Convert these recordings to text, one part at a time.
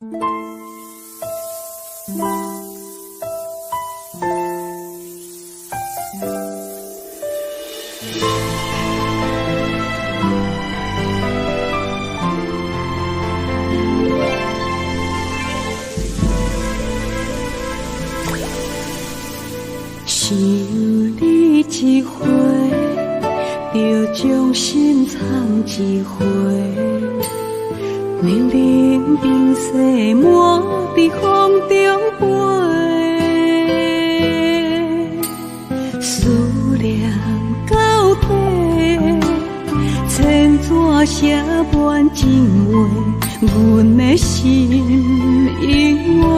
想你一回，就将心藏一回。冷冷冰雪满在风中飞，思念到底，千纸写满情话，阮的心永远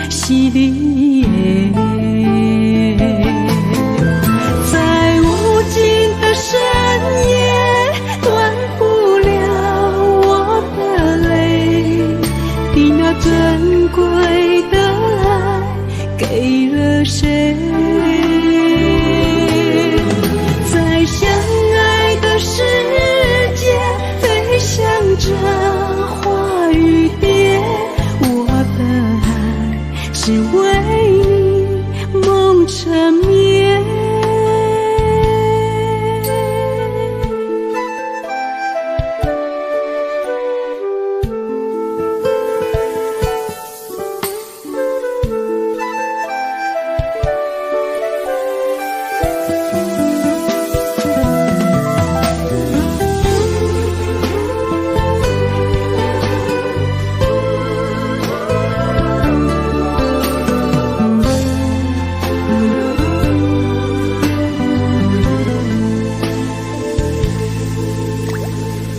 是你的。在无尽的深夜，断不了我的泪。你那珍贵的爱给了谁？在相爱的世界，飞翔着花与蝶。我的爱只为你梦缠绵。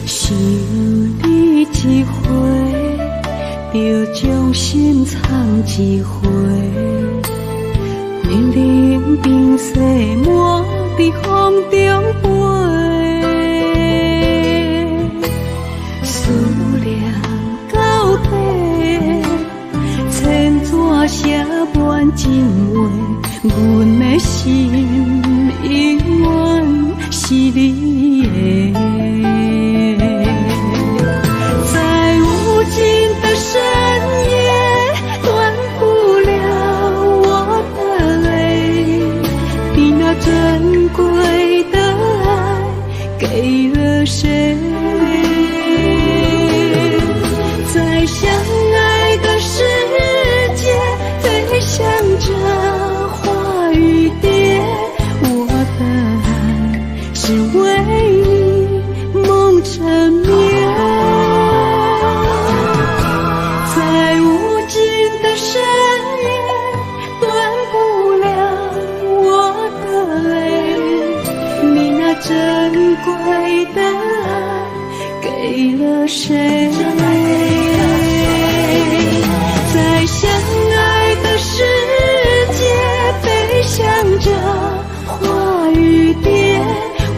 想你一回，就将心藏一回。冷冷冰雪满在风中飞，思念到底，千纸写满情话，阮的心永远是你的。无尽的深夜，断不了我的泪。你那珍贵的爱给了谁？在相爱的世界，飞翔着花与蝶。我的爱只为你梦缠绵。深夜断不了我的泪，你那珍贵的爱给了谁？在相爱的世界，飞翔着花与蝶。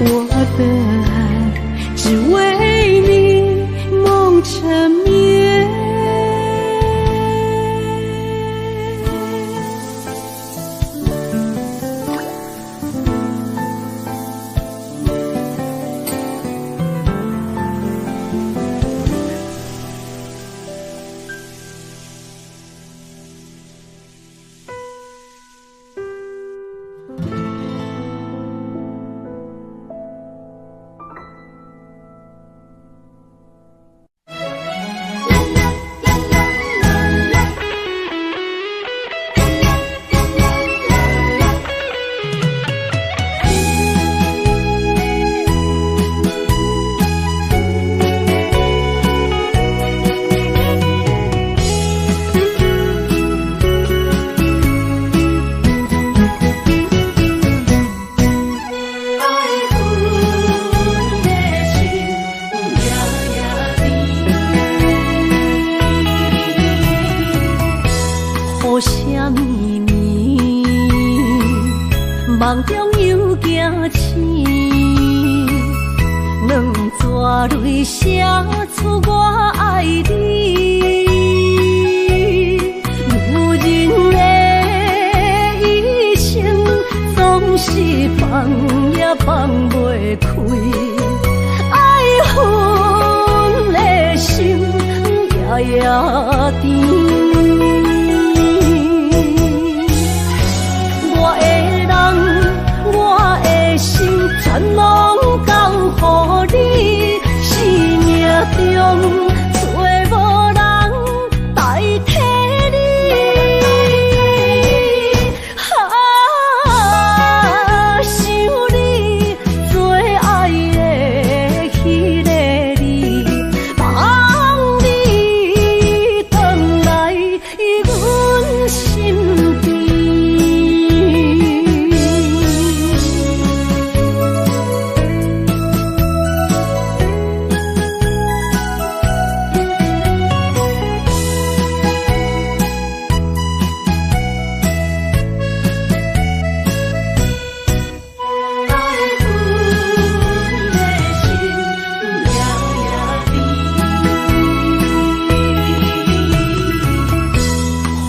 我的爱只为你梦缠绵。梦中又惊醒，两纸泪写出我爱你。女人的一生总是放也放袂开，爱恨的心夜夜甜。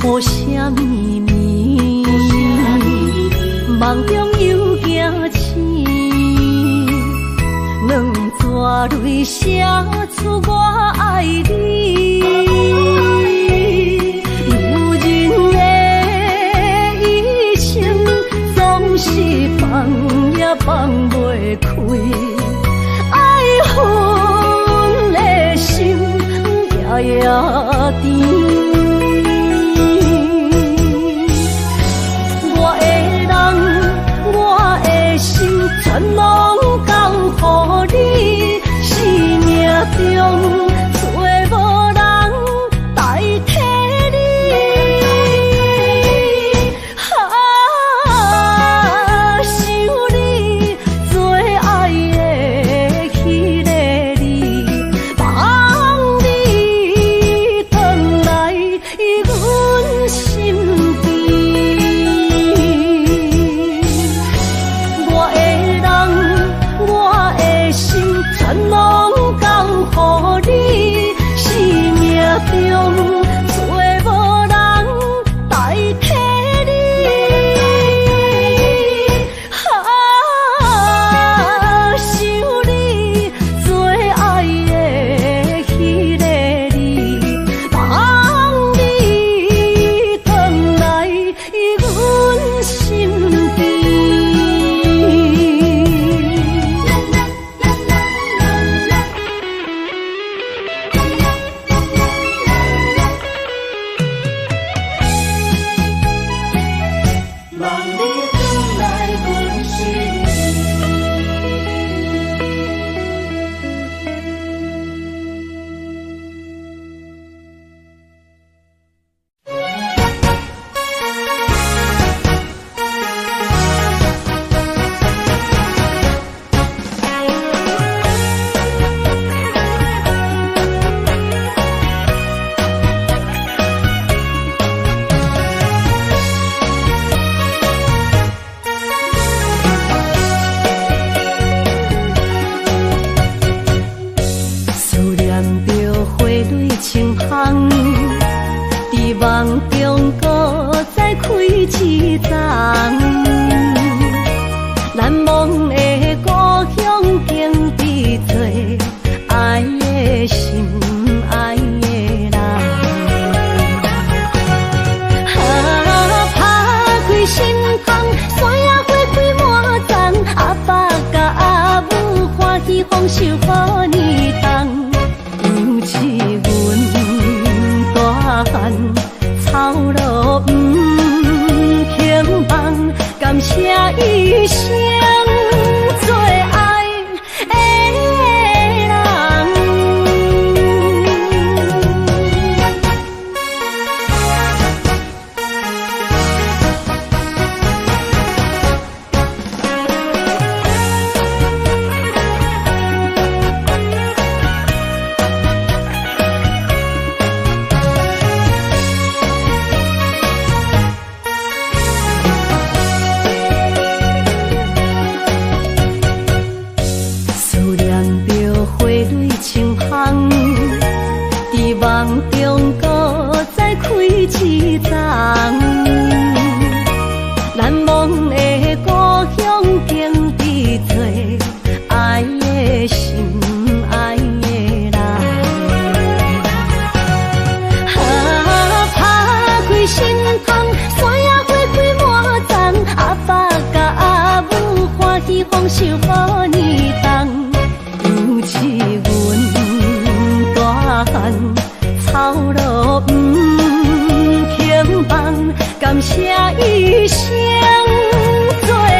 雨啥咪咪，梦中又惊醒，两纸泪写出我爱你。女人的一生总是放也放袂开，爱恨的心夜夜甜。全拢交予你，生命中找无人代替你。想你做爱的迄个你，望你回来阮身边。全拢交予你，生命中找无人代替你。想你做爱的迄个你，望你回来阮身边。梦中搁再开一丛，难忘的故乡经比做爱的心爱的人。打开心窗，山野花开满丛，阿爸甲阿母欢喜丰收好年冬，尤其阮大汉。草路不轻放，感谢一生做爱的人。梦中搁再开一丛，难忘的故乡经比做爱的心爱的人。打开心窗，山野花开满丛，阿爸甲阿母欢喜丰收好年冬，尤其阮大汉。草路不轻放，感谢一生做爱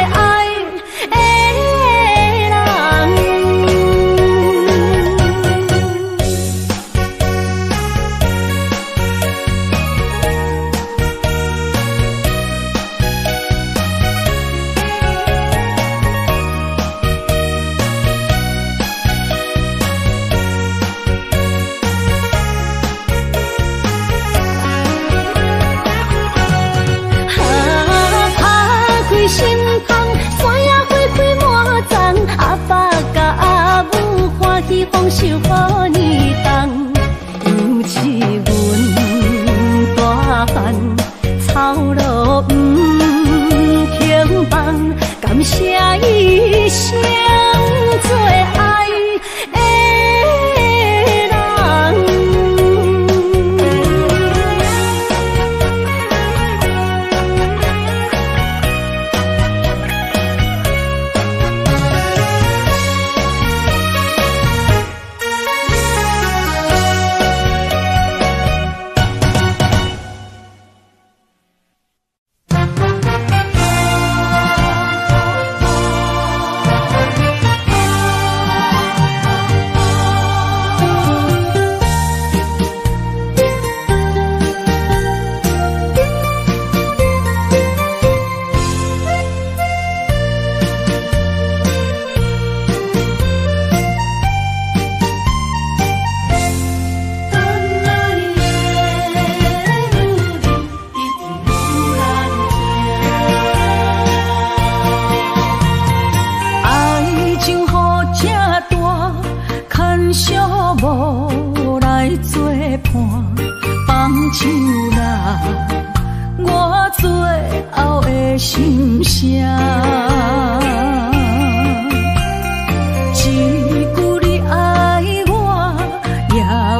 的人。心窗，山野花开满丛，阿爸甲阿母欢喜丰收好年冬，尤其阮大汉。手啦，我最后的心声。一句你爱我，也有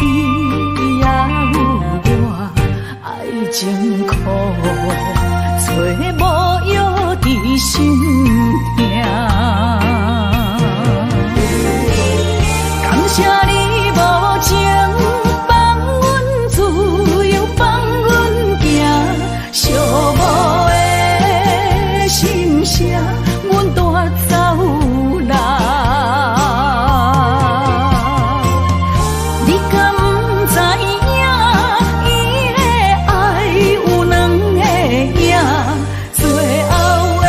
伊也有我，爱情苦，找无药伫心痛。感谢你无情放阮自由，放阮行，寂寞的心声，阮带走啦。你敢不知影，伊的爱有两个影，最后的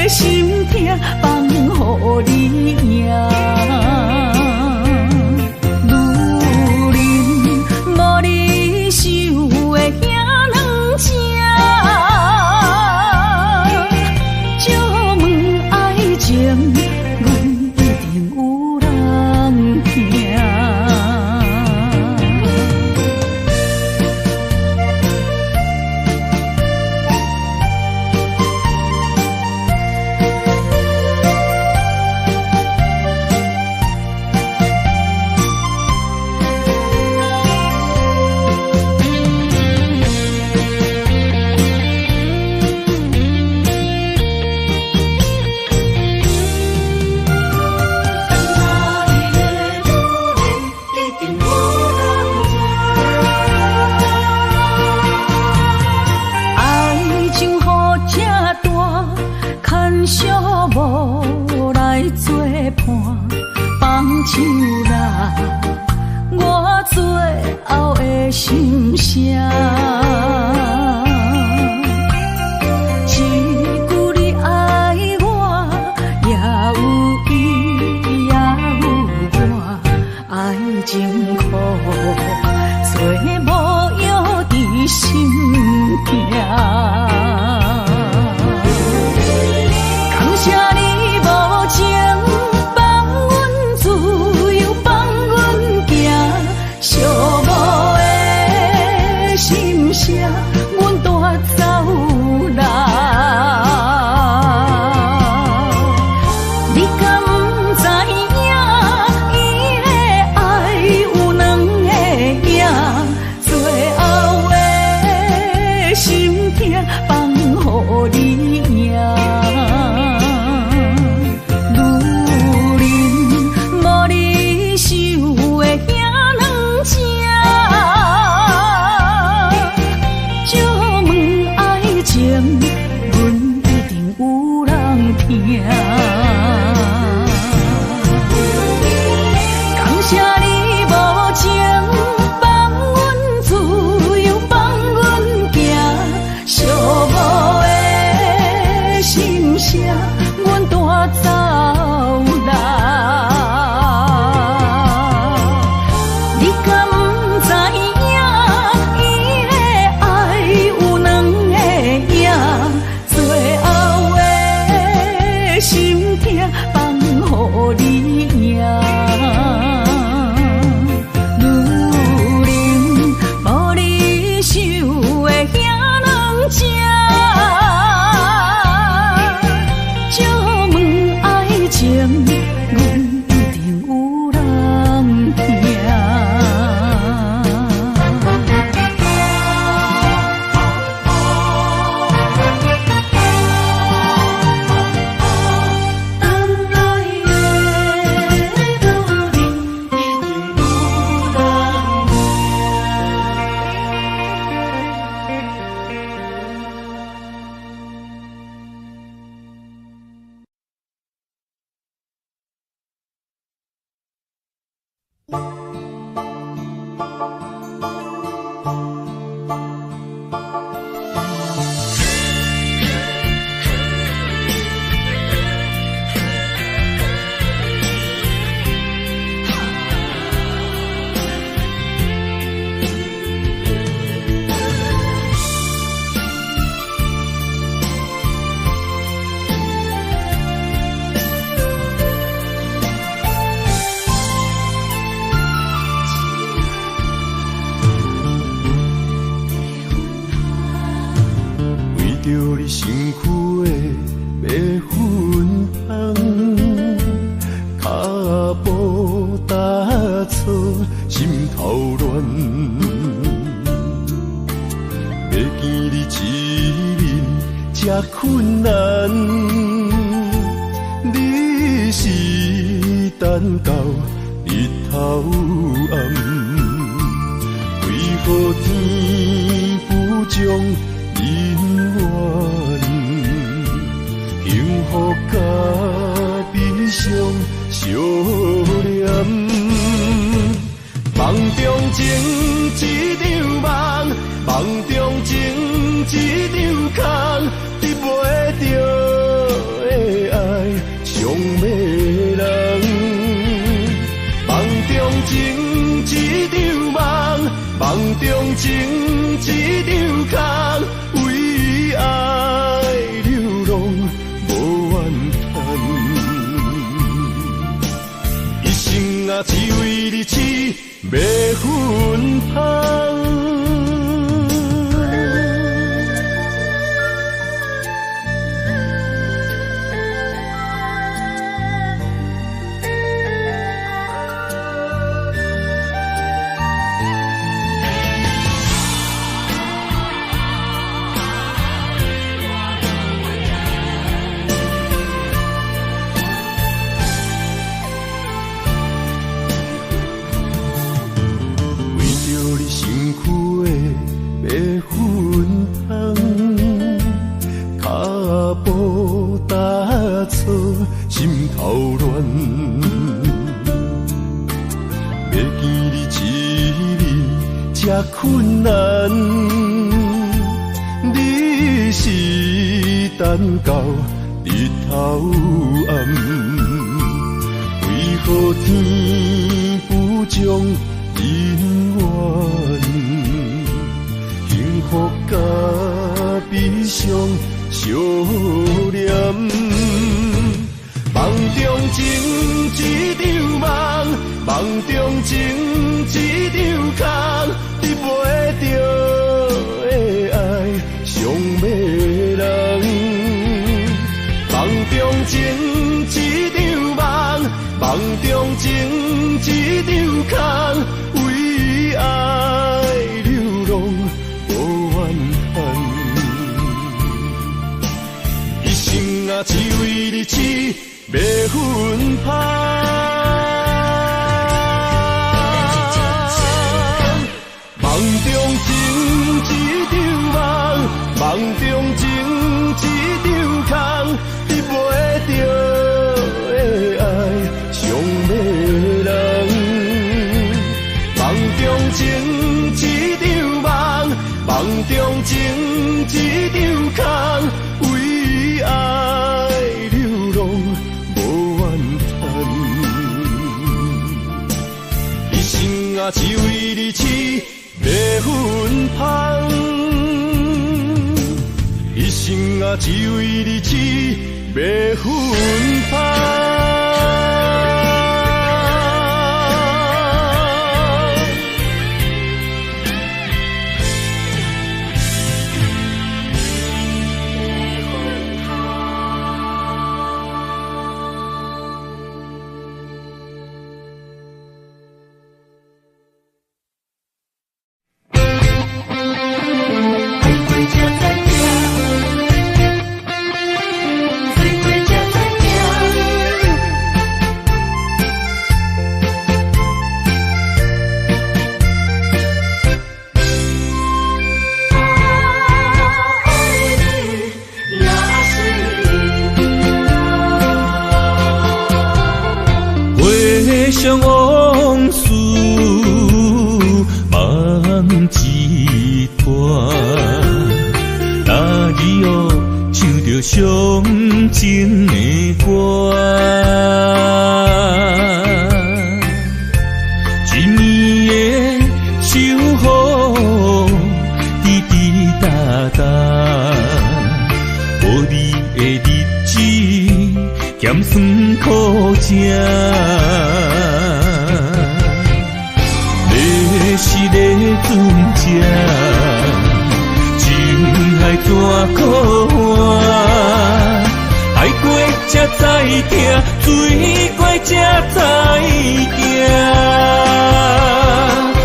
心痛放予你赢。手啦，我最后的心声。一句你爱我，也有伊也有我，爱情苦，找无药伫心痛。感谢你无情。寂寞的心声，阮带走啦。你敢不知影，伊的爱有两个影，最后的心痛放予你赢。女人无你受的惊。阮一定有人听。感谢你无情放阮自由，放阮行，寂寞的心声，阮带走啦。你敢不知影，伊的爱有两个影，最后的心痛放予你赢。女人无你受的遐两只，借问爱情，阮一定有人听。着你身躯的要分香，脚步踏错，心头乱。要见你一面这困难，你是等到日头暗，为何天不将姻缘幸福甲悲伤相连？梦中情一场梦，梦中情一场空，得袂着的爱伤迷人。梦中情一场梦，梦中情一场空，为爱流浪无怨叹，一生啊只为你痴要分香。心头乱，要见你一面这困难，你是等到日头暗，为何天不将姻缘幸福甲悲伤相连？梦中情一场梦，梦中情一场空，得袂着的爱伤迷人。梦中情一场梦，梦中情一场空，为爱流浪无怨叹，一生啊只为你痴要分香。梦中情一场梦，梦中情一场空，得袂着的爱伤迷人。梦中情一场梦，梦中情一场空，为爱流浪无怨叹，一生啊只为你痴要分香，一生啊只为你痴要分香。想往事梦一段，那日哦唱着伤情的歌，一年的秋雨滴滴答答，无你的日子咸酸苦吃。是个船只，情海海怎可换？爱过才知疼，水过才知行。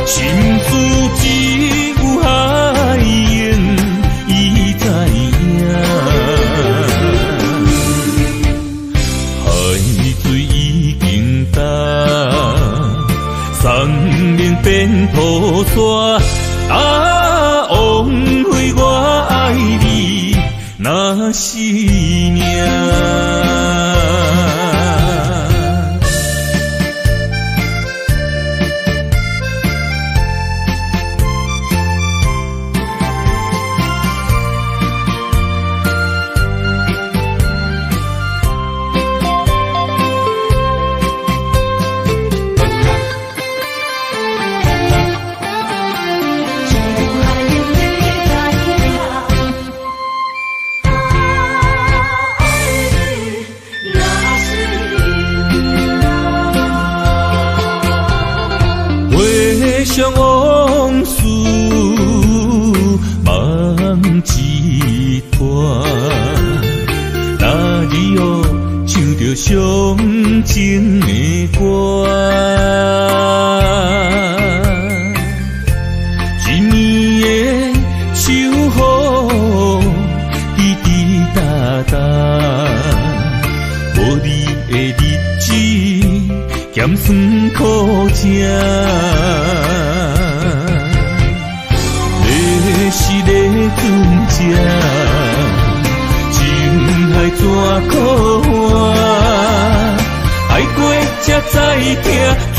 心事只有海燕伊知影，海水已经干，山明变土沙。枉费我爱你那是命。想往事梦一段，那日哦唱着伤情的歌，一年的秋雨滴滴答答，无你的日子咸酸苦吃。是咧船只，情海怎可换？爱过才知疼，水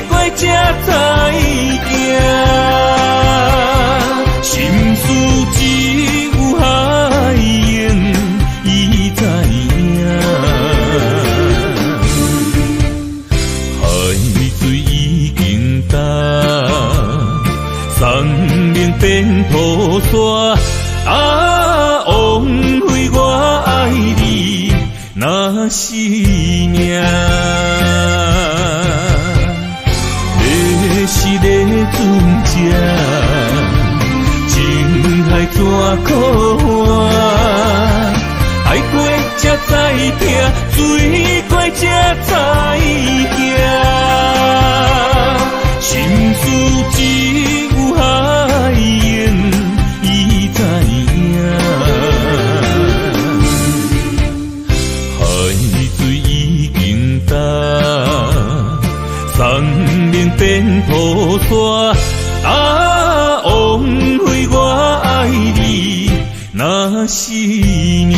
过才知行。心事只有海燕伊知影，海水已经干。山明变土沙，枉费我爱你那是命。要是咧船只，情海怎可换？爱过才知疼，水过才知行。心事只有海燕伊知影，海水已经干，山明变土沙，枉费我爱你那是命。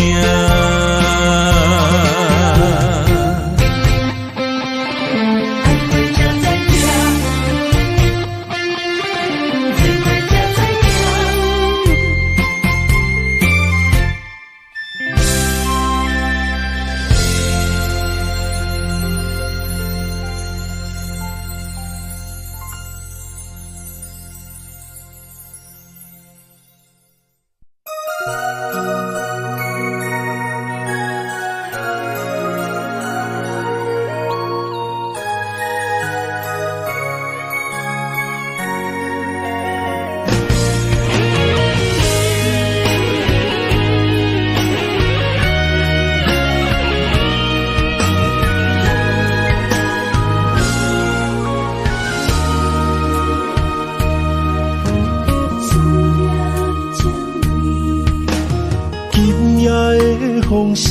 风声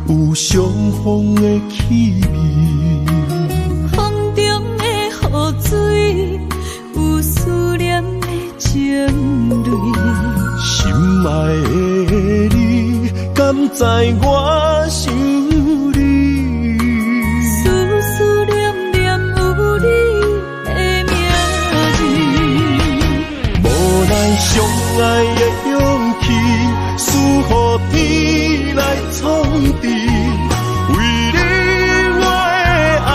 有相逢的气味，风中的雨水有思念的情泪。心爱的你，敢知我想你？思念念有你的名字，无咱相爱的勇气，赐予天来创治。为你我的爱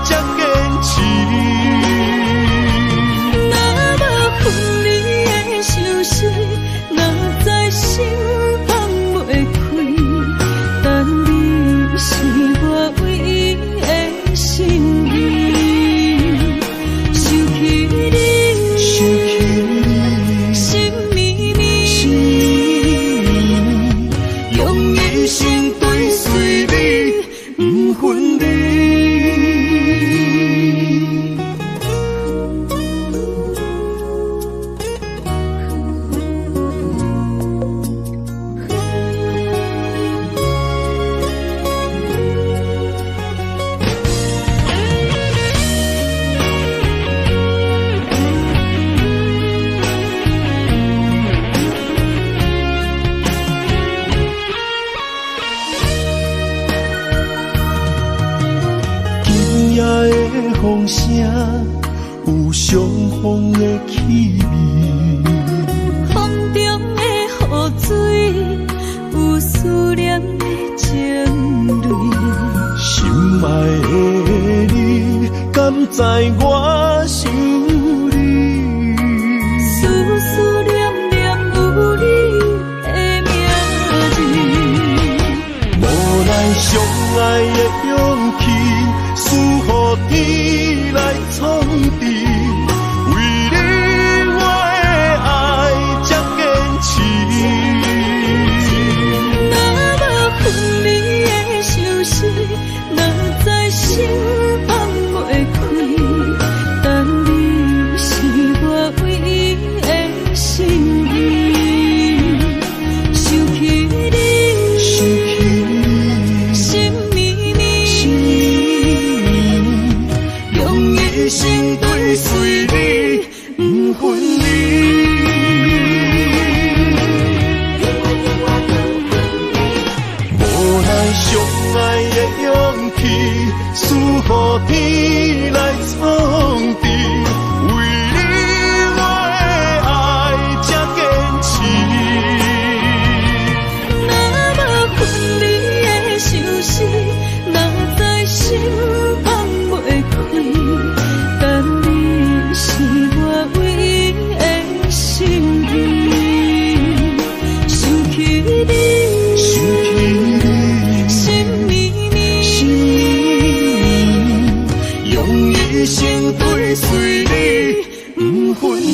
才坚持。若无分离的相思，哪知心放袂开。但你是我唯一的心意，想起你，心绵绵，知我想你。思思念念有你的名字，无咱相爱的勇气，赐予天来创治。为你我的爱才坚持。若无分离的相思，若在心放袂开，但你是我唯一的心意。想起你，心绵绵，用一生追随你，不分离。无咱相爱的勇气，赐予天来创治。为你我的爱才坚持。若无分离的相思，若在心放袂开，但你是我唯一的心意。想起你，心绵绵，用一生追随你，不分离。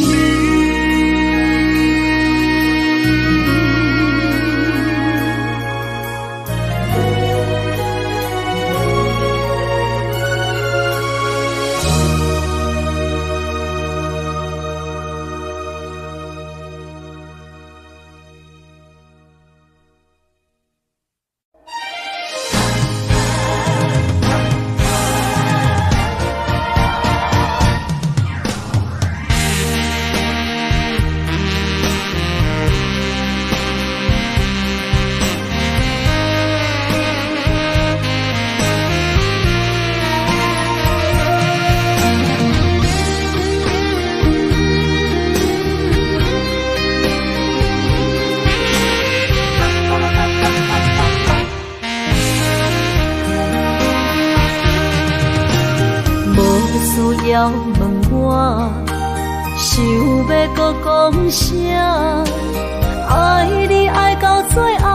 需要问我，想要搁讲啥？爱你爱到最后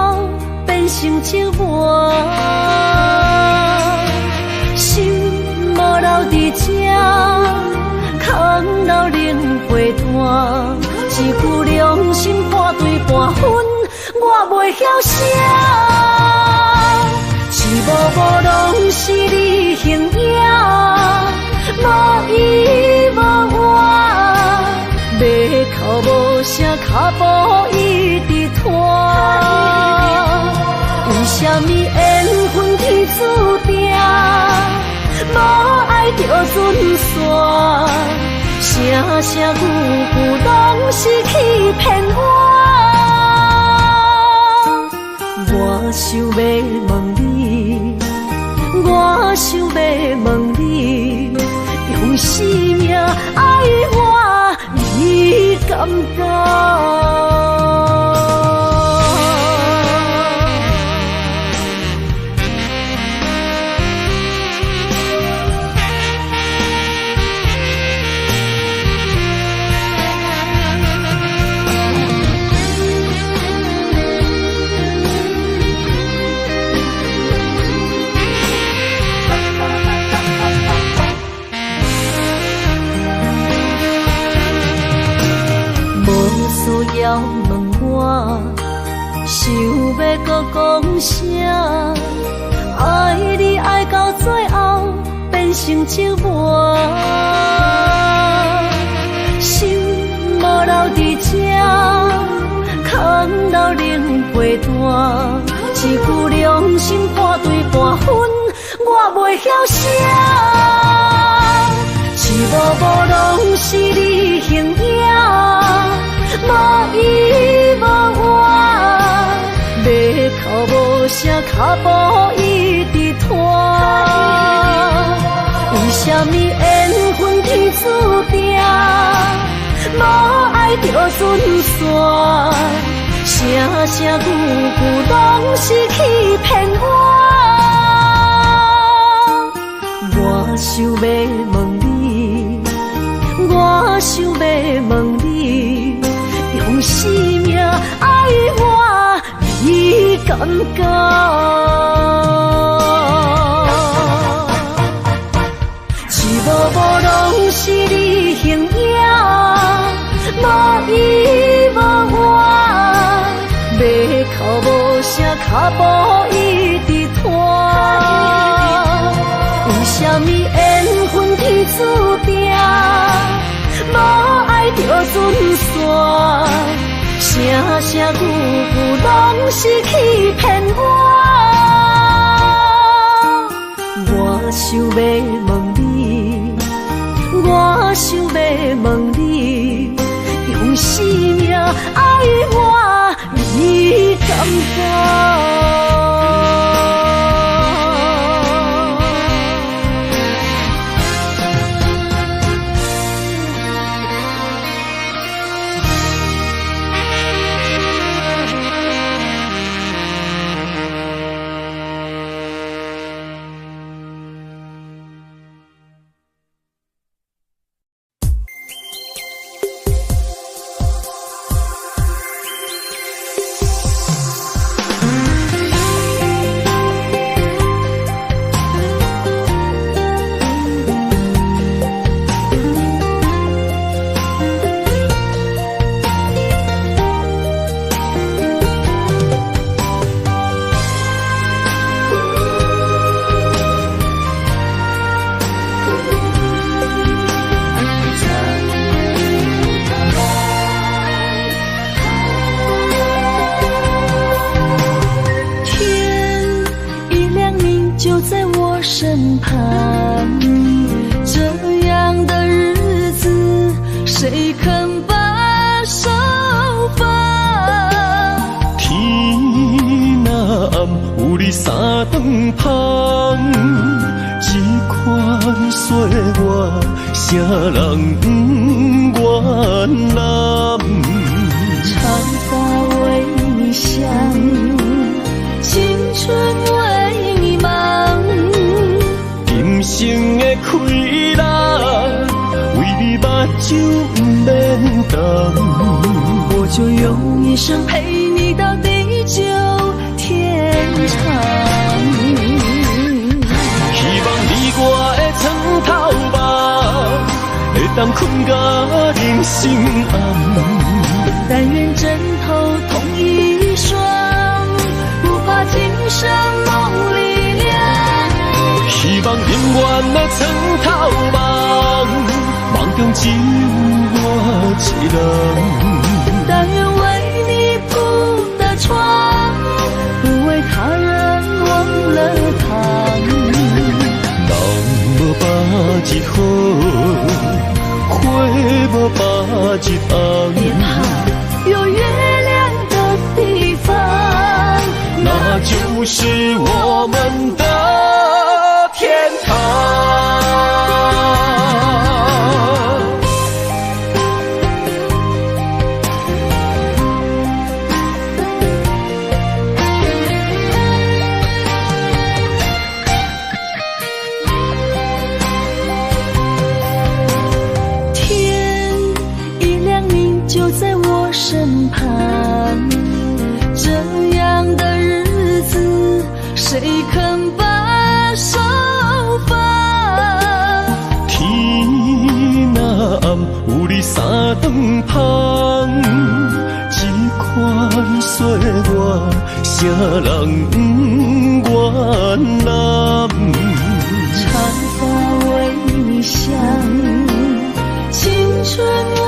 变成寂寞，心无留伫这，空留冷陪伴。一句良心半对半分，我袂晓写。一幕幕拢是你形影。无依无我，要哭无声，脚步一直拖。为什么缘分天注定，无爱就准线？声声句句拢是欺骗我。我想要问你，我想要问你。用生命爱我，你敢当？需要问我，想要搁讲啥？爱你爱到最后变成寂寞，心无留伫这，空留冷陪伴。一句良心半对半分，我袂晓写。一幕幕拢是你形影。无依无我，要哭无声，脚步一直拖。为什么缘分天注定，无爱就准线？声声句句拢是欺骗我。我想要问你。想要问你，用生命爱我，你敢觉？一幕幕拢是你形影，无依无我，要哭无声，脚步一直拖。为什么缘分天注定，无爱就准线？声声句句拢是欺骗我。我想要问你，我想要问你，用生命爱我，你敢觉？身旁，这样的日子谁肯把手放？天若暗，有你三顿芳，这款岁月，谁人不愿揽？长发为你香，青春为你忙。人生的快乐，为你目睭不免干。我就用一生陪你到地久天长。希望你我的床头梦，会当困到人生暗。但愿枕头同一双，不怕今生梦里凉。希望永远的床头梦，梦中只有我一人。但愿为你铺的床，不为他人忘了躺。人无把一好，花无把一红。别怕有月亮的地方，那就是我们的天堂。天一亮你就在我身旁，这样的日子谁肯把手放？天若暗，有你三顿芳，这款岁月，谁人不愿揽？长发为你香，青春为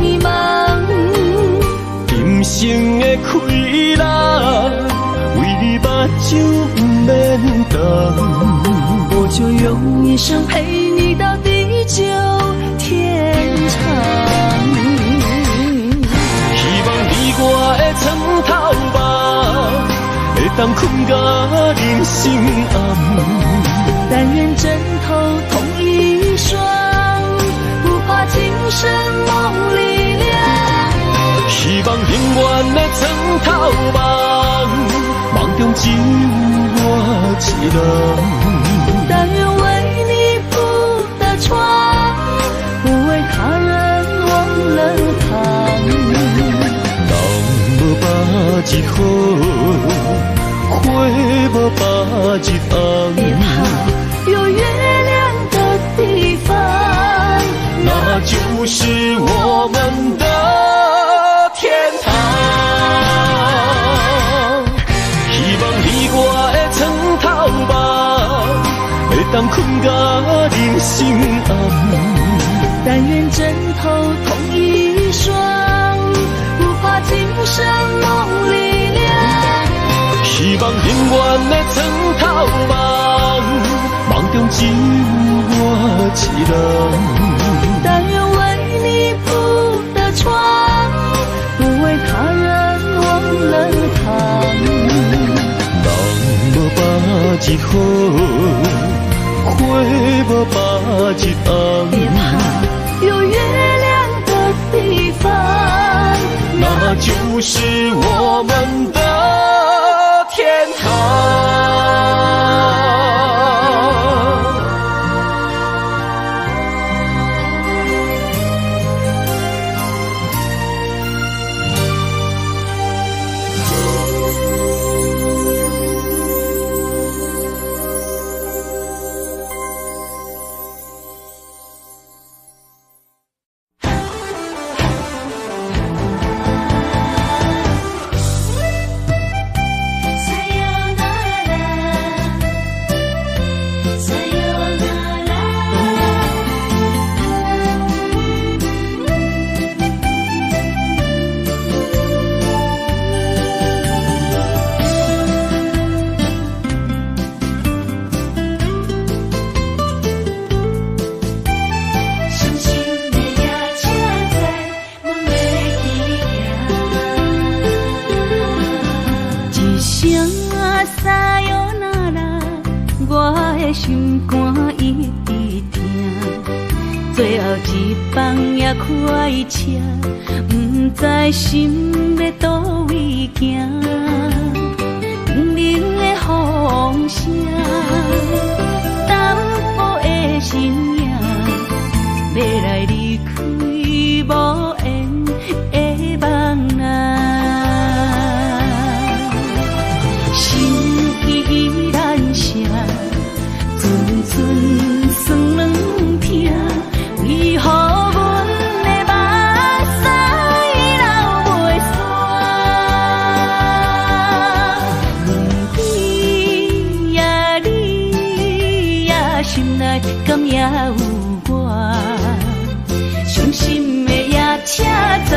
你忙。人生的快乐，为你目睭不免干。我就用一生陪你到地久天长。希望你我的床头梦，会当困到人生暗。但愿枕头同一双，不怕今生梦里凉。希望永远的床头梦，梦中只有我一人。但愿为你铺的床，不为他人日好，花无把日红。有月亮的地方，那就是我们的天堂。希望你我的床头梦，会当困甲人生暗。但愿枕头同一双，不怕今生梦里凉。希望永远的床头梦，梦中只有我一人。但愿为你铺的床，不为他人忘了躺。人无把日好，花无把日红。别怕，有月亮的地方，那就是我们的天堂。心肝一直疼，最后一放也开车，不知心要倒位行。冷冷的风声，淡薄的身影，要来离开无缘的梦啊。心依然舍。寸算软痛，为何阮的目屎流袂煞？问你呀你呀，心内敢也有我？伤心的夜车载，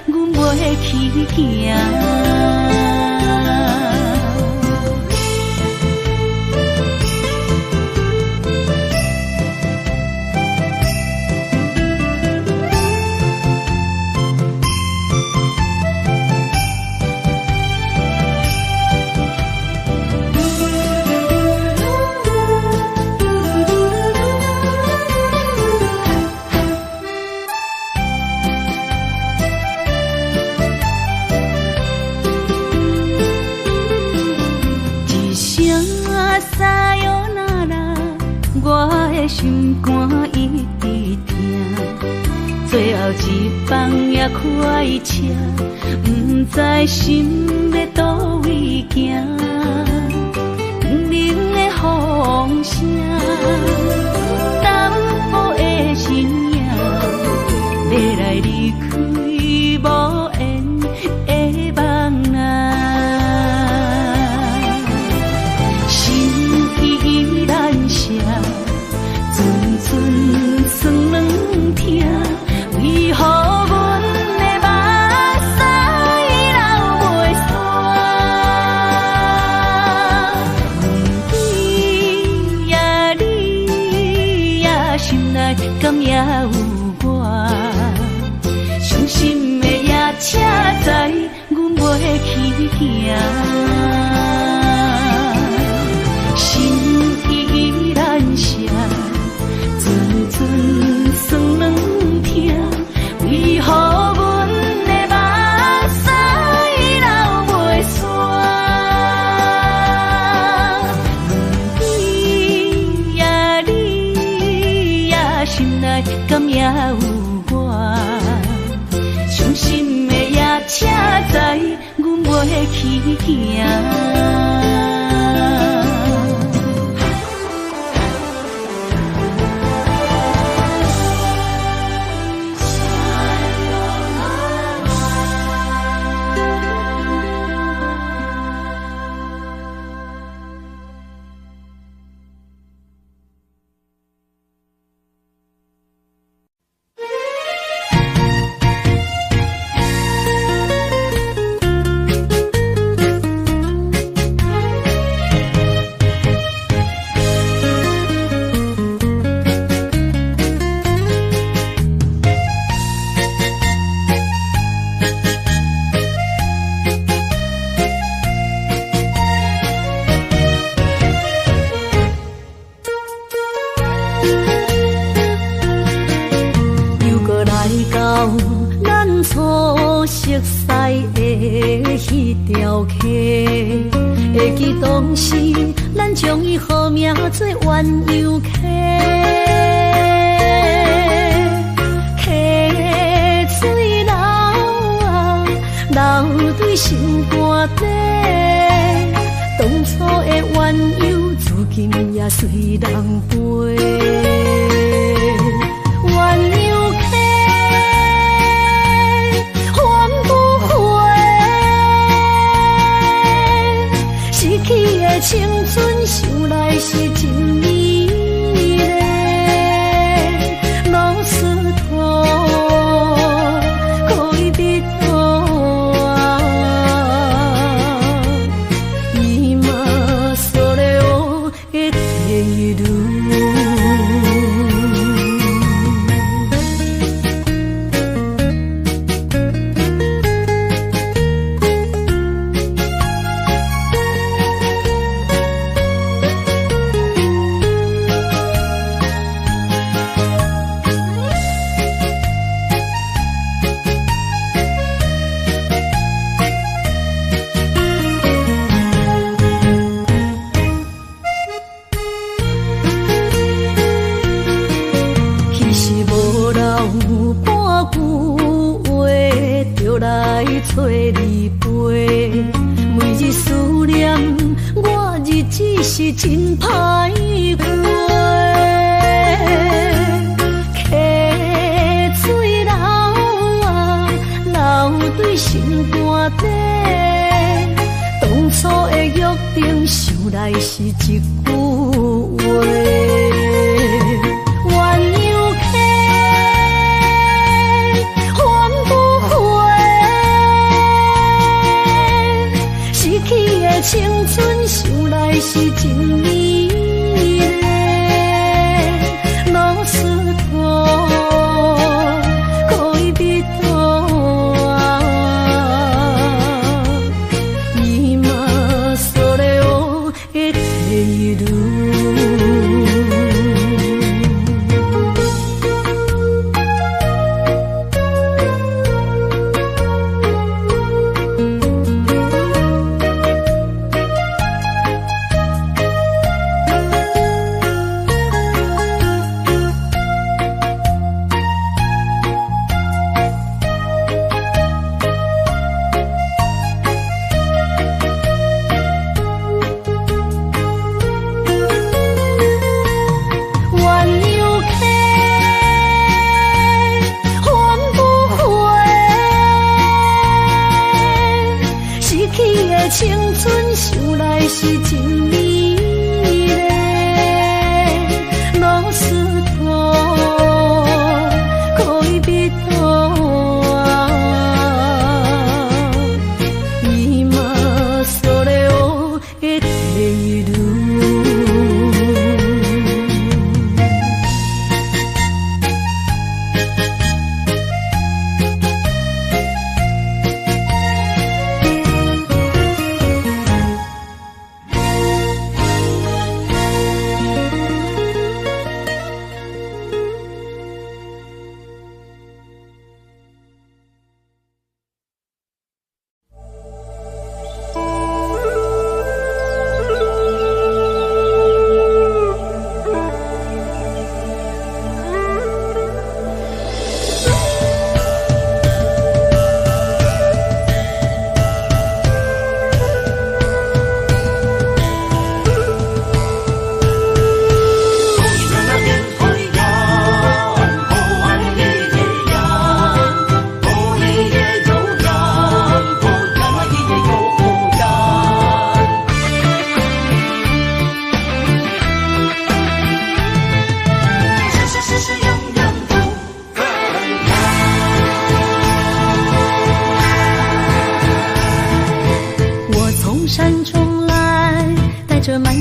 阮袂去行。心肝一直疼，最后一放也开车，不知心要倒位行。冷冷的风声，淡薄的身影，要来离开无缘的梦啊。心依然舍。寸算软痛，为何阮的目屎流袂煞？问你呀你呀，心内敢也有我？伤心的夜车载，阮袂去行。心依然舍。寸算软痛，为何阮的目屎流袂煞？问你呀你呀，心内敢也有我？伤心的夜车载，阮袂会去行。会记当时，咱将伊号名做鸳鸯溪，溪水流啊，流对心肝底。当初的鸳鸯，如今也随人飞。鸳鸯溪。青春想来是真美丽，老师徒可以比多啊，伊嘛所了的地路。找你陪，每日思念，我日子是真歹过。溪水流啊，流对心肝底。当初的约定，想来是一句话。青春想来是真美丽，老师徒可以比多啊，伊嘛所了的地路。青春想来是真美丽，老师徒可以比多啊，伊嘛所了的地路。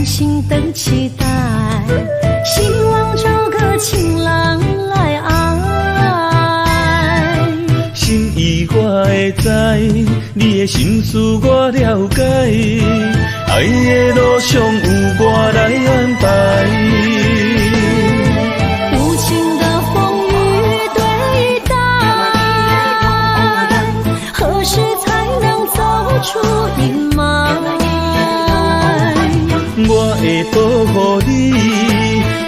满心等期待，希望找个情郎来爱。心意我会知，你的心思我了解，爱的路上有我来安排。无情的风雨对待，何时才能走出阴霾？我会保护你，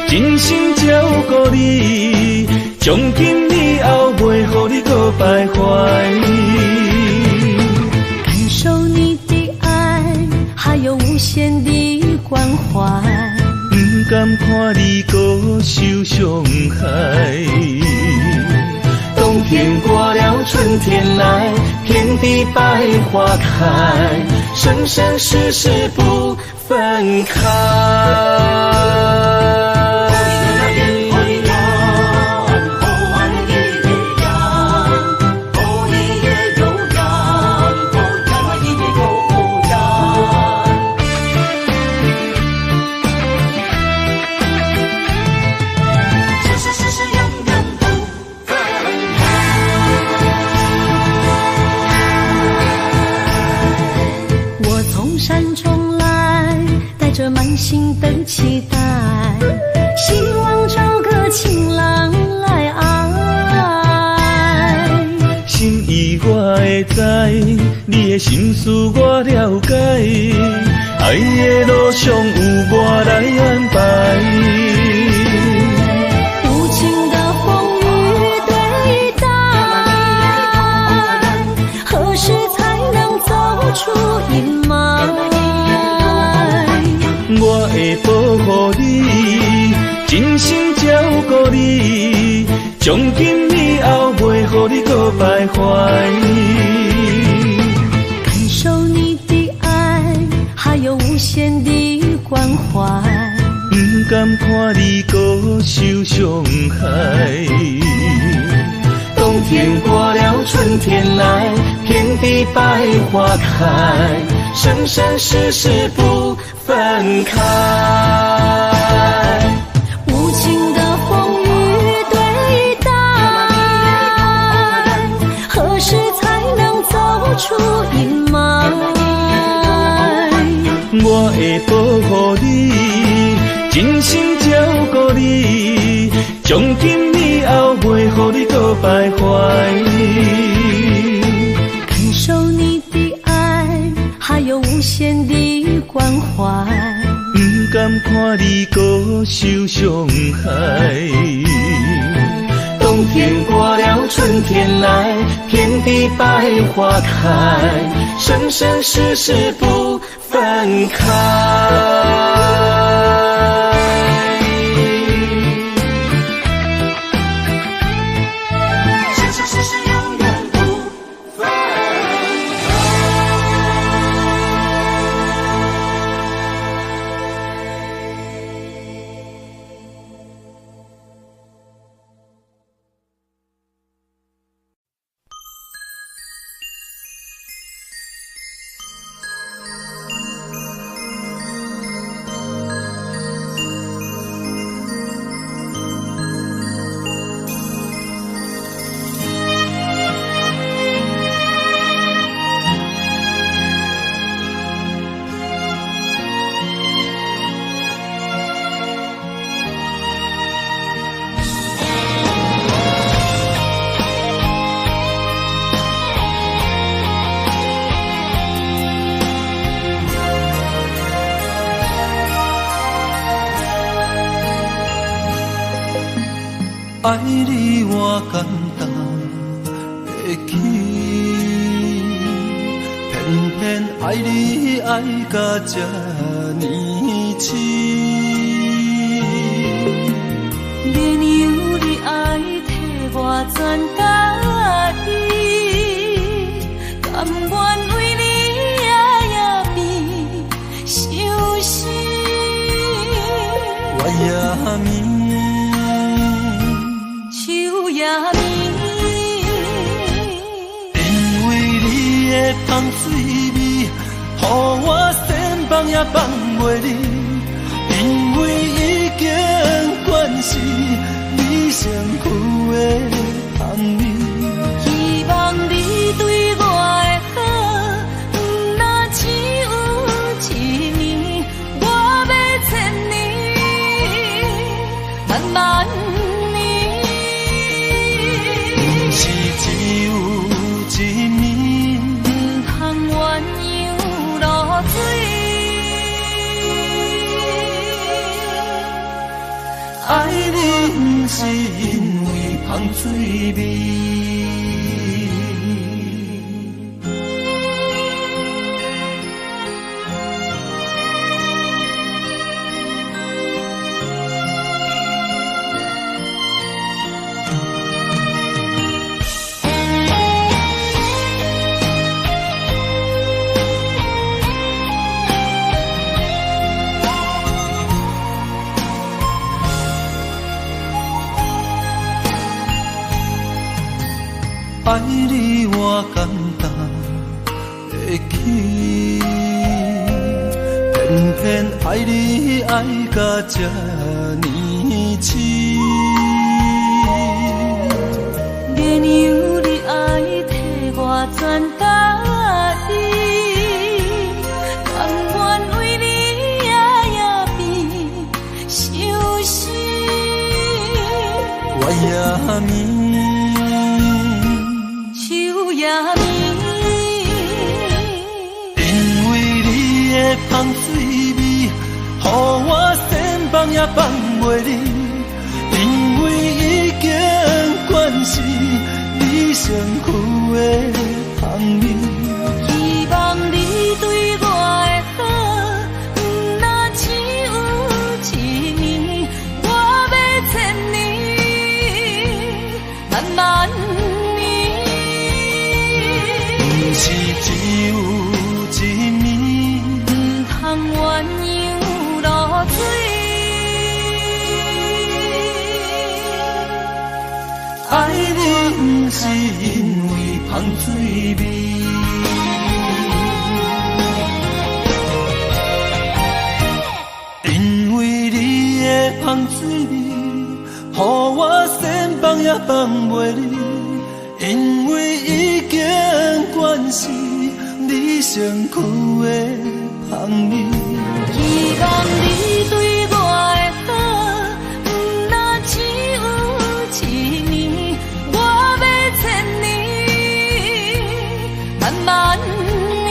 真心照顾你，从今以后袂予你搁徘徊。感受你的爱，还有无限的关怀，不甘看你搁受伤害。冬天过了，春天来，遍地百花开，生生世世不分开。着满心的期待，希望找个情郎来爱。心意我会知，你的心思我了解，爱的路上有我来安排。无情的风雨对待，何时才能走出阴霾？我会保护你，真心照顾你，从今以后袂予你搁徘徊。感受你的爱，还有无限的关怀，不甘看你搁受伤害。冬天过了，春天来，遍地百花开，生生世世不分开。无情的风雨对待，何时才能走出阴霾？我会保护你，真心照顾你，从今以后袂予你搁徘徊。感受你的爱，还有无限的关怀，不甘看你搁受伤害。冬天过了，春天来，遍地百花开，生生世世不分开。爱你我简单会起，偏偏爱你爱到这呢深。免由你爱替我全家己，甘愿为你夜夜眠伤心。我也眠。香水味，予我身旁也放袂离，上苦的香味。希望你对我的好，若只有一年，我要千年，万万年。不是只有一年，不通鸳鸯落水。爱你不是因为香水味。爱你我简单会起，偏偏爱你爱到这呢痴。月娘你爱替我全家己，甘愿为你夜夜变伤心。我也眠。因为你的香水味，予我千放也放袂离。因为已经惯是你上苦的香味。希望你对我的好，若只有一年，我要千年，万万年。不是只有一年，不通鸳鸯落水。爱你不是因为香水味。因为你的香水味，予我千放也放袂离。因为已经惯是你上苦的香味。希望你对我的好，若只有一年，我要千年，万万年。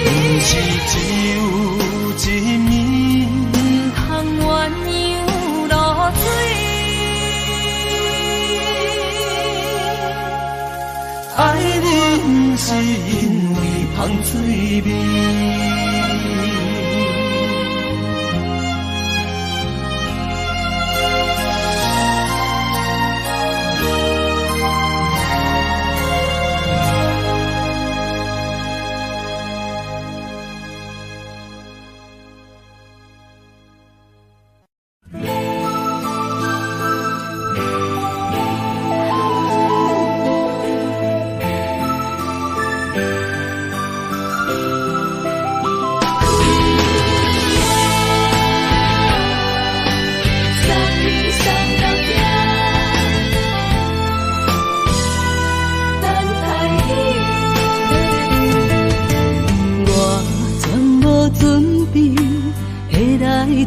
不是只有一年，不通鸳鸯落水。爱你不是因为香水味。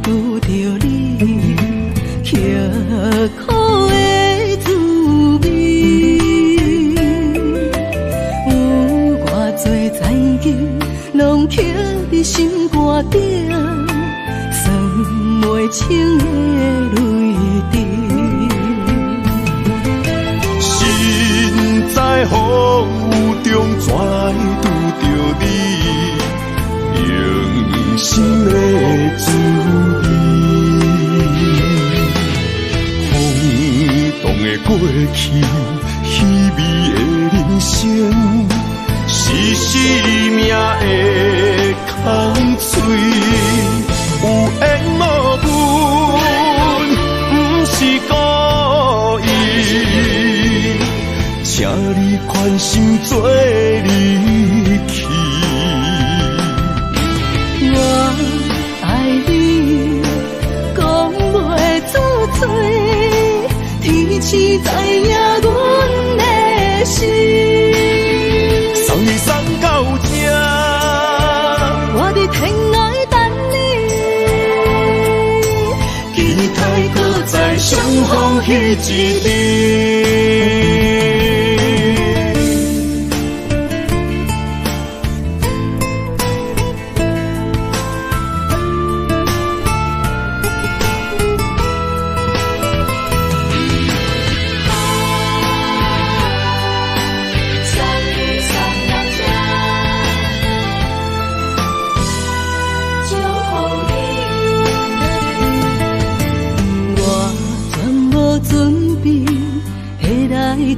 拄着你，刻苦的滋味，有偌多灾境，拢刻伫心肝顶，算袂清的泪滴。心在风雨中，怎会拄着你？用心的滋味，风动的过去，稀微的人生，是生命的空嘴，有缘无分，不是故意，请你宽心做离去。我爱你，讲袂出嘴。天赐知影阮的心。送你送到这，我伫天涯等你，期待搁再相逢彼一日。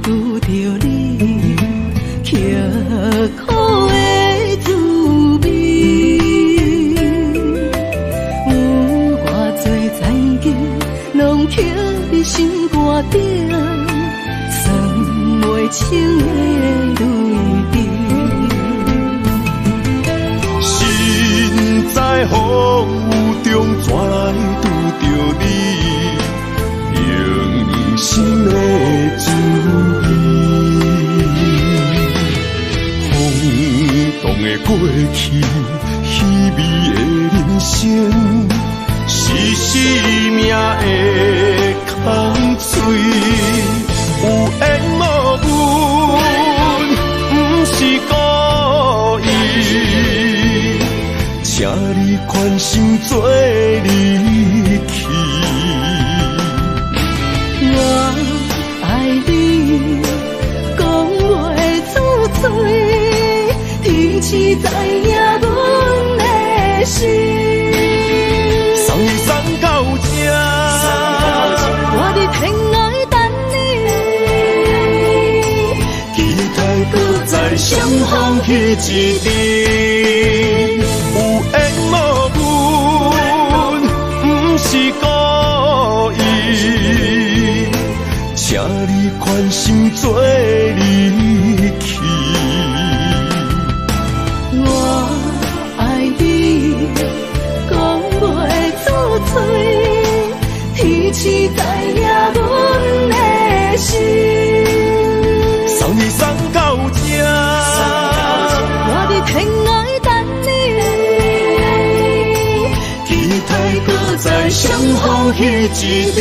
拄着你，刻苦的滋味，有偌多情景，拢刻伫心肝顶，算袂清的泪滴。心在风雨中，怎来拄着你？用心的滋味，轰动的过去，稀微的人生，是生命的空嘴，有缘无分，不是故意，请你宽心做离去。我爱你，讲袂出嘴，天赐知影阮的心。送你送到这，我伫天涯等你，期待搁再相逢彼一日。有缘无分，不是故意。请你宽心做离去。我爱你，讲袂出嘴，天赐知影阮的心。送你送到这，我伫天涯等你，期待搁再相逢彼一日。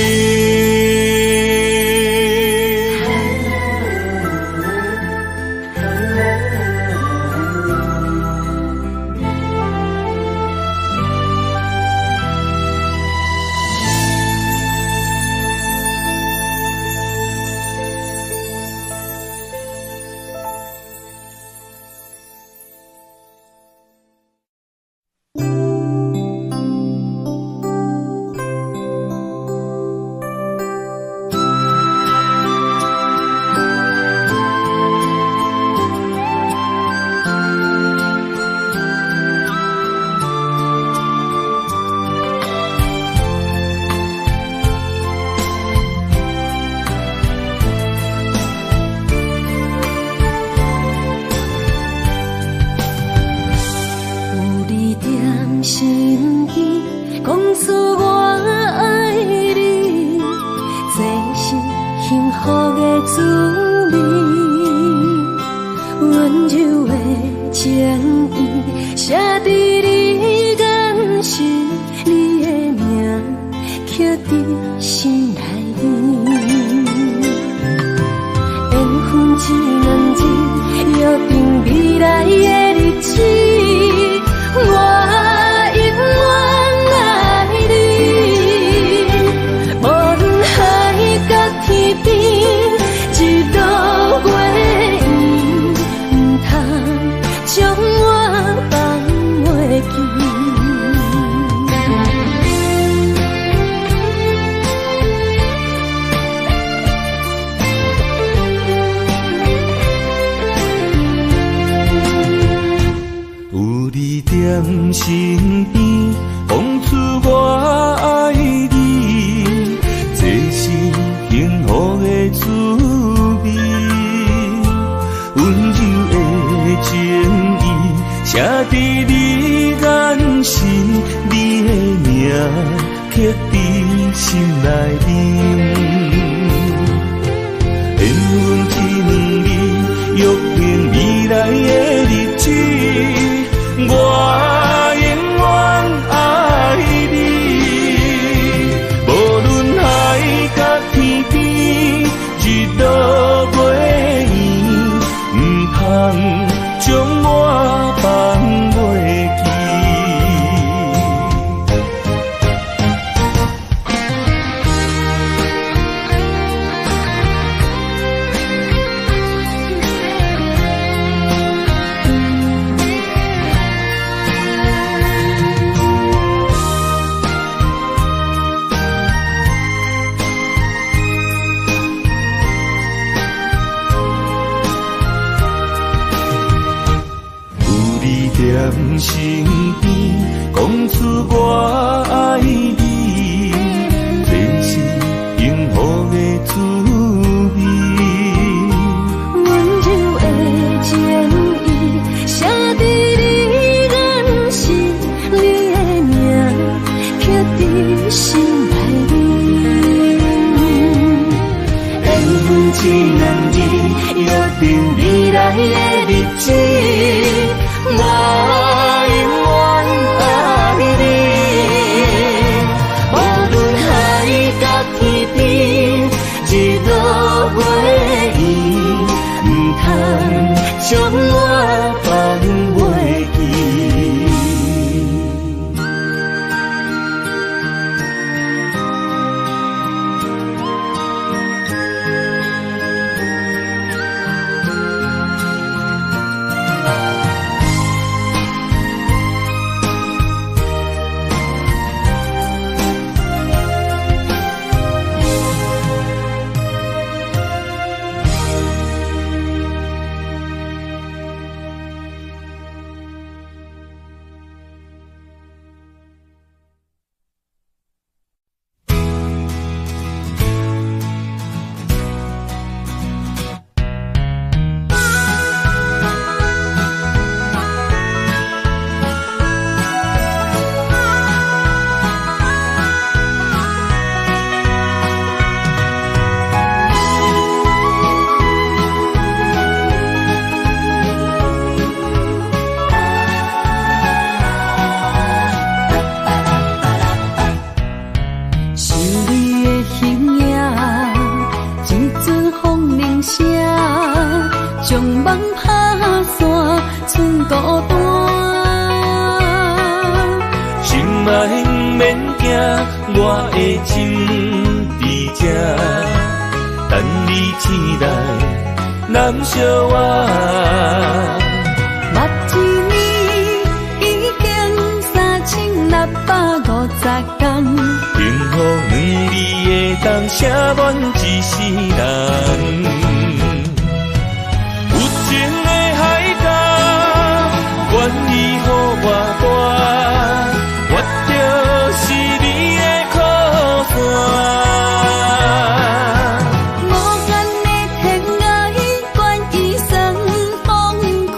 身边，讲出我爱你，这是幸福的滋味。温柔的情意，写伫你眼神，你的名刻伫心内面。念身边，讲出我爱你，这是幸福的滋味。温柔的情意写在你眼神，你的名刻在心内面。缘分一男儿，约定未来的日子，我永远爱你。无论海角天边，一路陪伊，唔通将我放袂记。将梦拍散，剩孤单。心爱免惊，我的心伫这，等你醒来，难相我。目一年已经3650天，幸福两字的当写满一世人。愿意予我伴，我就是你的靠山。无限的天涯，愿意算疯狂。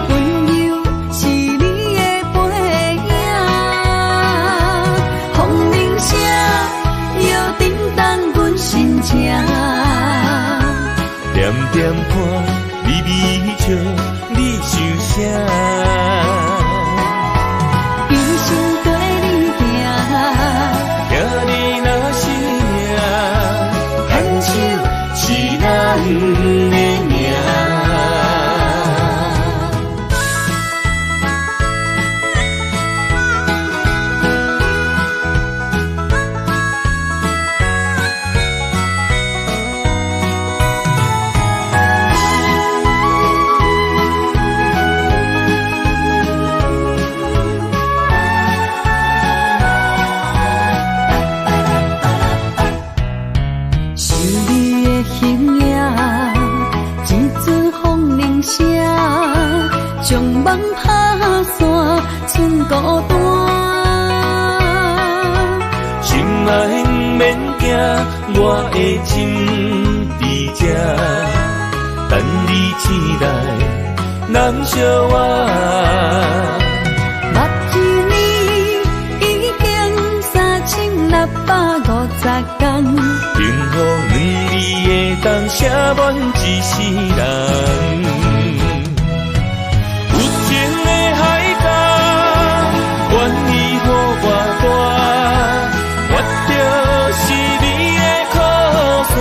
温柔是你的背影，风铃声摇叮当阮心情。点点看，微微笑。你想啥？一生跟你行，行你若是命，牵手是咱的命。将梦拍散，剩孤单。心爱免惊，我的心伫这，等你醒来，难相我。目一年已经3650天，幸福两字的当写满一世人。愿意予我伴，我就是你的靠山。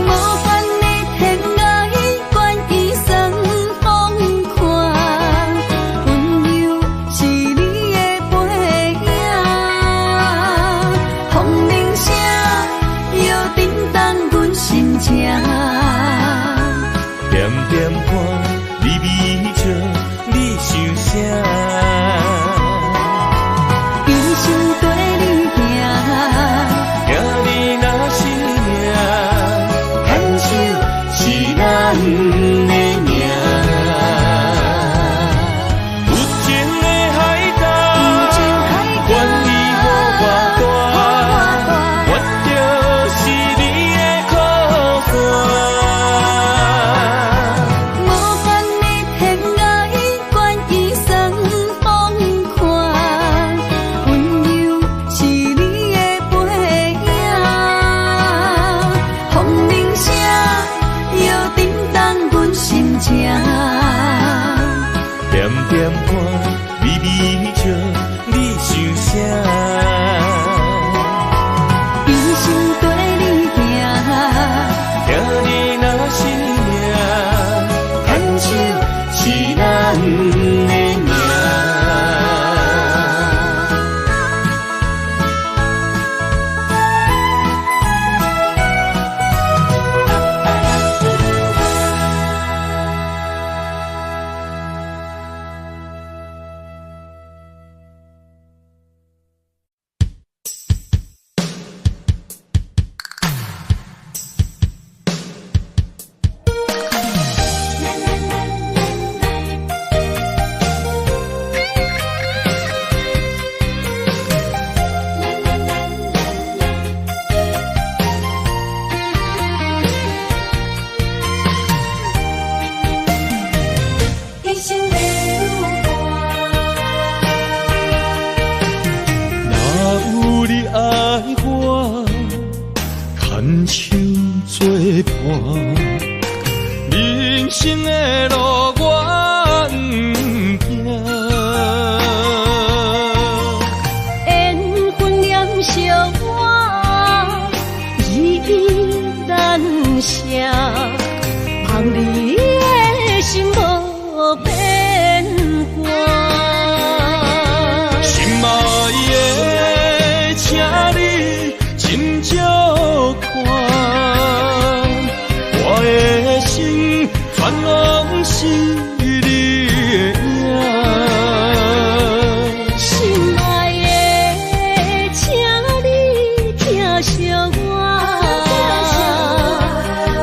无限的天涯，愿意算疯狂。温柔是你的背影，风铃声摇叮当阮心情。点点看，微微笑。你想啥？一生跟你行，行你若是命，牵手是咱的命。人生的路我不行，缘分念惜我依然舍，望你的心无变卦。心爱的，请你斟酌看，我的心全拢是你的影。心爱的，请你疼惜我，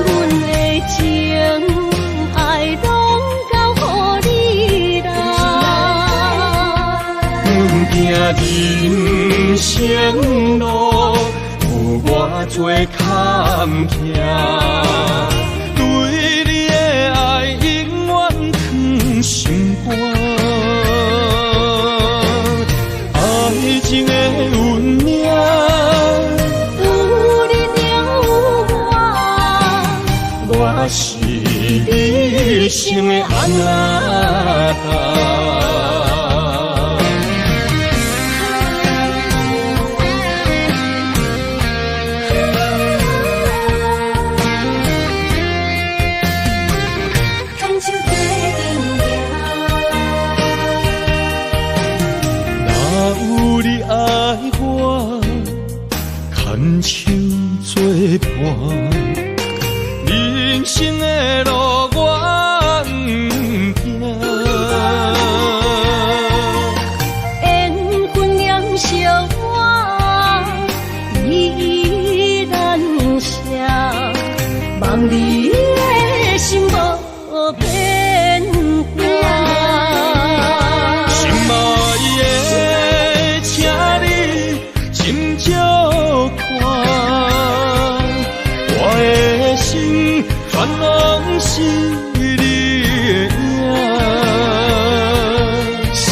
阮的情爱拢交予你啦。阮行人生路有偌多坎坷，对你的爱永远藏心肝。爱情的运命，有你了我是你生的安踏。牵手作伴，人生的路我不行，缘分念惜我依然舍，望你的心无变卦。心爱的，请你斟酌看，我的心全拢是你的影。心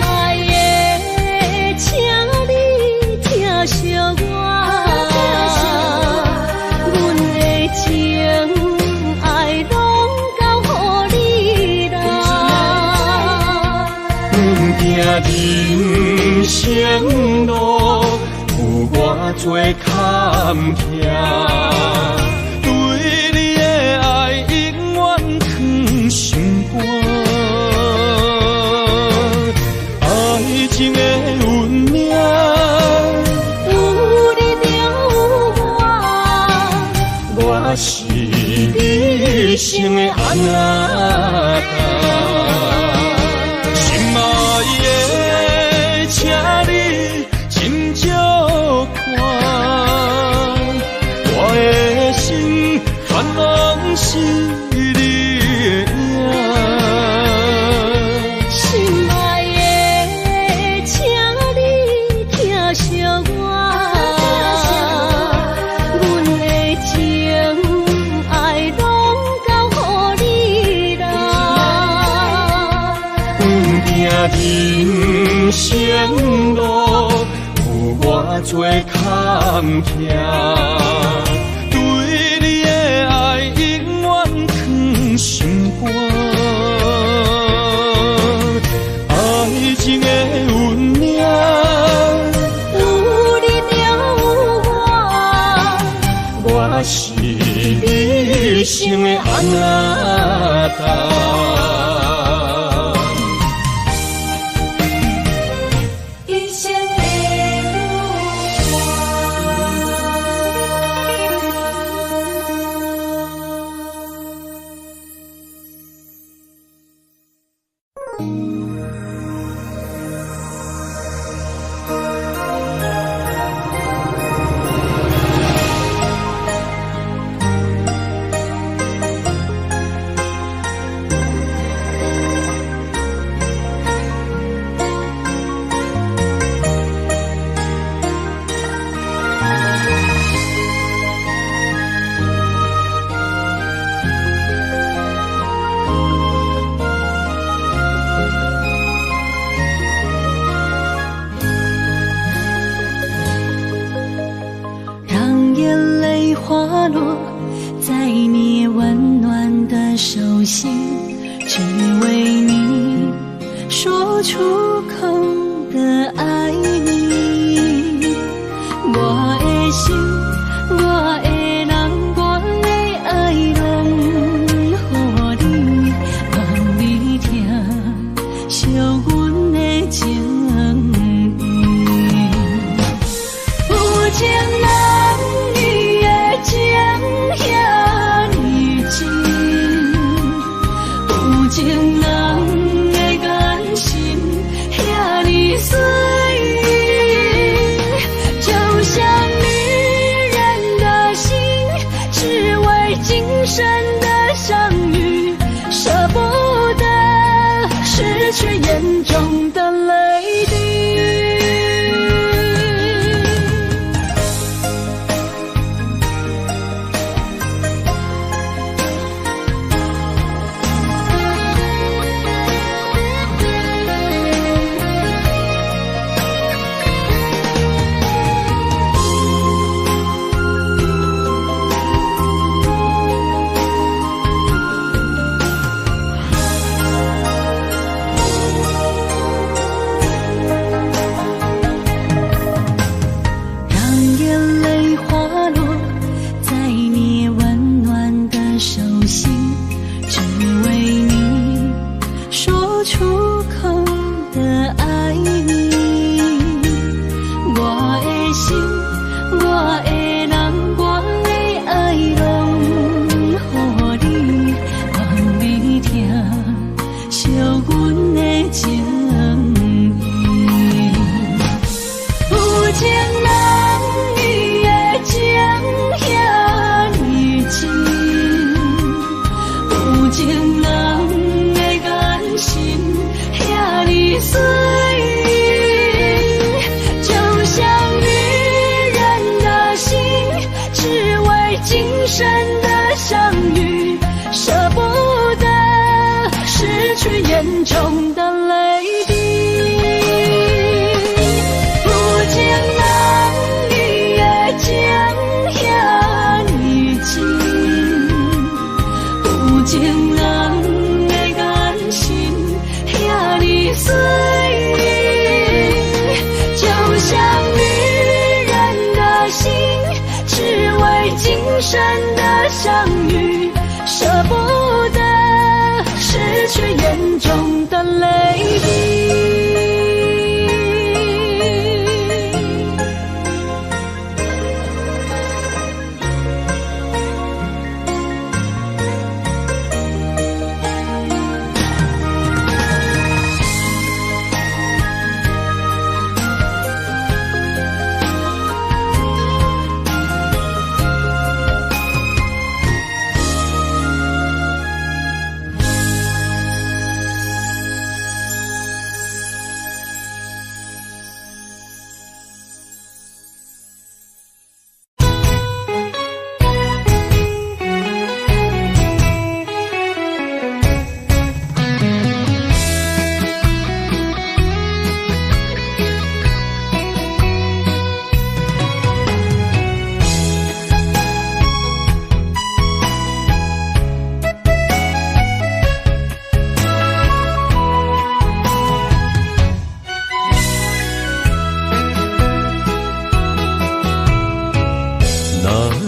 爱的，请你疼惜我，阮的情爱拢交予你啦。阮行人生路有偌多坎坷，对你的爱永远藏心肝。爱情的运命，有你了我是你生的安踏。心爱的，请你斟酌看，我的心全拢是你的影。心爱的，请你疼惜我，阮的情爱拢交予你啦。阮行人生路有偌多坎坷，对你的爱永远藏心肝。爱情的运命，有你了我是你生的安踏。一生的手心，只为你说出口的爱你。我的心，我的人，我的爱拢予你，望你听惜阮的情意。有情人伊的情遐尼真，有情人的眼神遐尼水。今生的相遇，舍不得失去眼中的泪滴。眼中的泪滴，有情人伊的情遐尼真，有情人的眼神遐尼水，就像女人的心，只为今生的相遇，舍不得失去眼中的泪滴。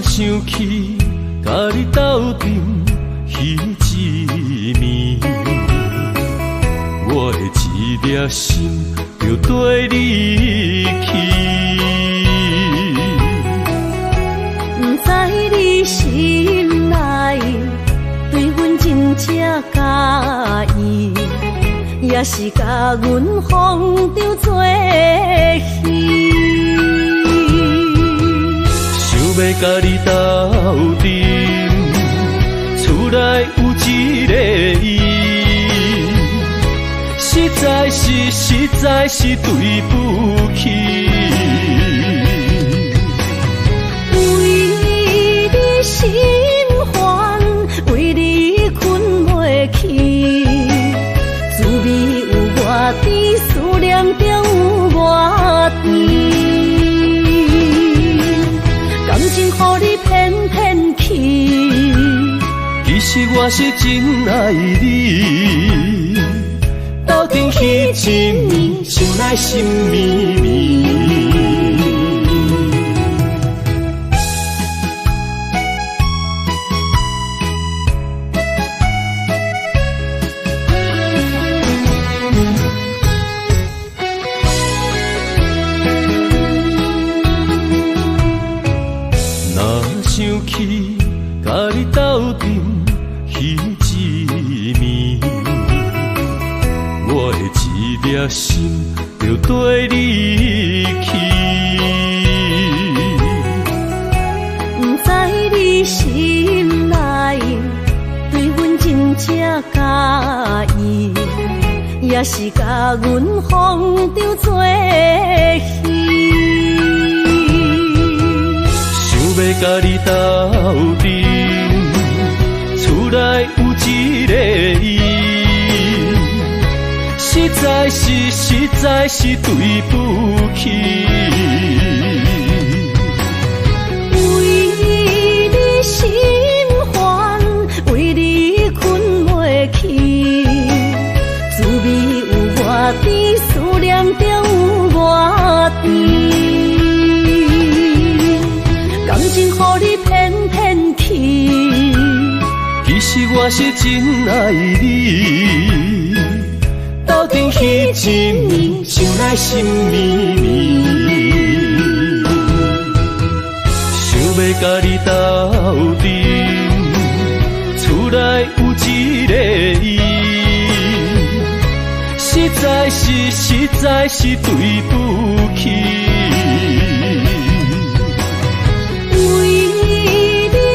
想起甲你斗阵彼一暝，我的一粒心就跟你去。不知你心内对阮真正介意，也是甲阮放着做戏。要甲你斗阵，厝内有一个伊，实在是对不起。为你心烦，为你困袂去，滋味有偌甜，思念就有偌甜。感情予你骗去，其实我是真爱你，斗阵彼一暝，想来心绵绵。想起甲你斗阵彼一暝，我的一粒心就跟你去。不知你心内对阮真正介意，也是甲阮放着做戏。要甲你斗阵，厝内有一个伊，实在是对不起。为你心烦，为你困袂去，滋味有偌甜，思念就有偌甜。感情予你骗骗去，其实我是真爱你，斗阵彼一暝，想来心绵绵。想要甲你斗阵，厝内有一个伊，实在是对不起。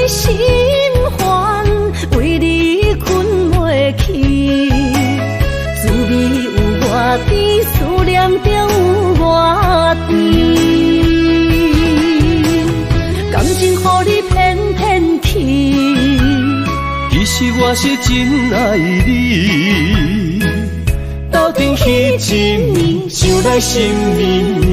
心烦，为你困袂去，滋味有偌甜，思念就有偌甜。感情予你骗骗去，其实我是真爱你，斗阵彼一暝，想来心绵绵。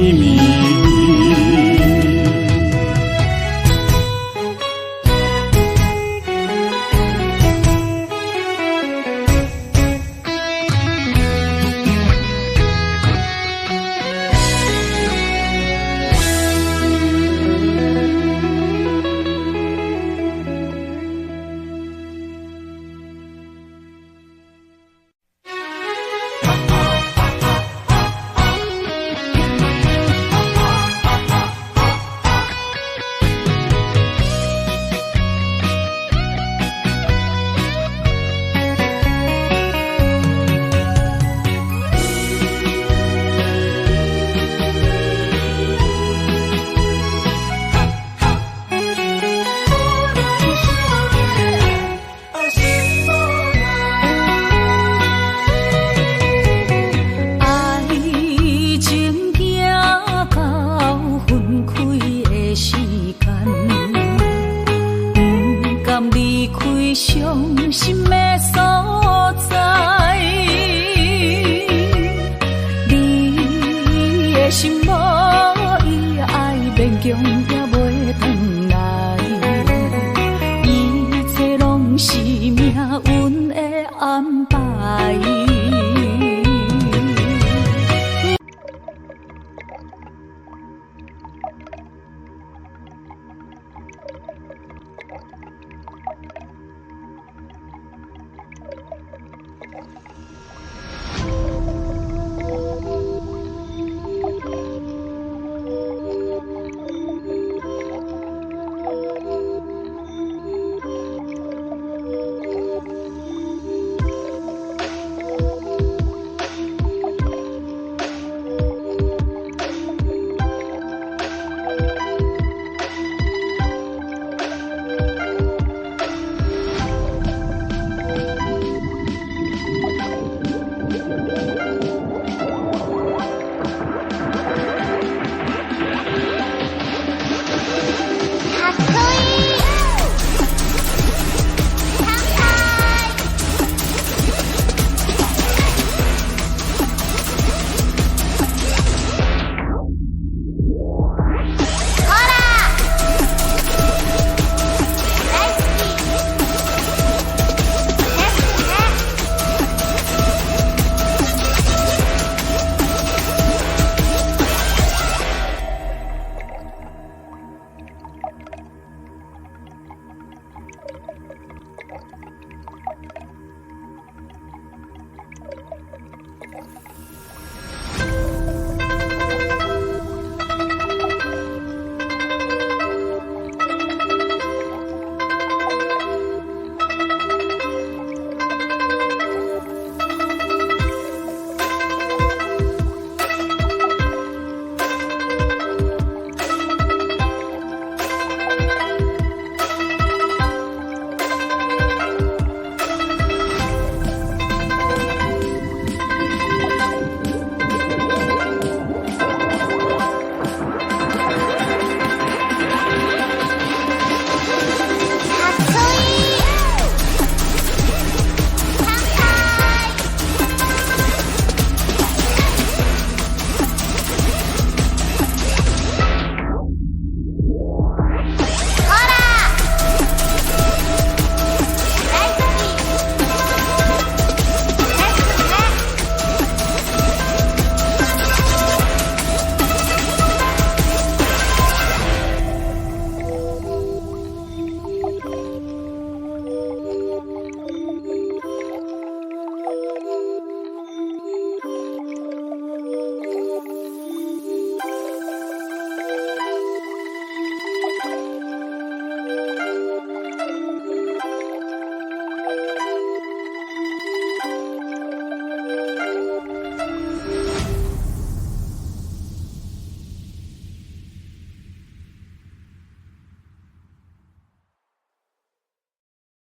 伤心的所在，你的心无伊爱勉强也袂转来，一切拢是命运的安排。